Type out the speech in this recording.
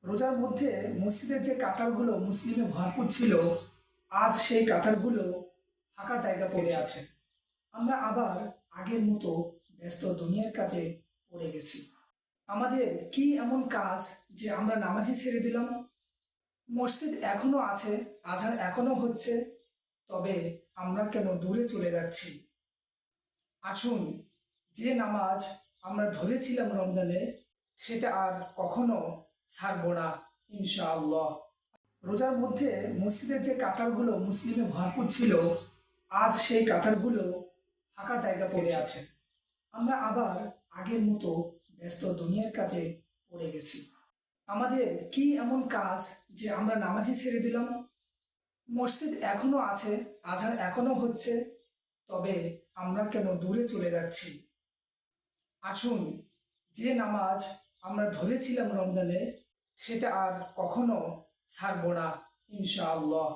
রোজার মধ্যে মসজিদের যে কাতারগুলো মুসলিমে ভরপুর ছিল, আজ সেই কাতারগুলো ফাঁকা জায়গা পড়ে আছে। আমরা আবার আগের মতো ব্যস্ত দুনিয়ার কাজে পড়ে গেছি। আমাদের কি এমন কাজ যে আমরা নামাজই ছেড়ে দিলাম? মসজিদ এখনো আছে, আজান এখনো হচ্ছে, তবে আমরা কেন দূরে চলে যাচ্ছি? আসুন, যে নামাজ আমরা ধরেছিলাম রমজানে, সেটা আর কখনো ছাড়বো না, ইনশাআল্লাহ। রোজার মধ্যে মসজিদের যে কাতারগুলো মুসলিমে ভরপুর ছিল, আজ সেই কাতারগুলো ফাঁকা জায়গা পড়ে আছে। আমরা আবার আগের মতো ব্যস্ত দুনিয়ার কাজে পড়ে গেছি। আমাদের কি এমন কাজ যে আমরা নামাজই ছেড়ে দিলাম? মসজিদ এখনো আছে, আজান এখনো হচ্ছে, তবে আমরা কেন দূরে চলে যাচ্ছি? আসুন, যে নামাজ আমরা ধরেছিলাম রমজানে, সেটা আর কখনো ছাড়বো না, ইনশাআল্লাহ।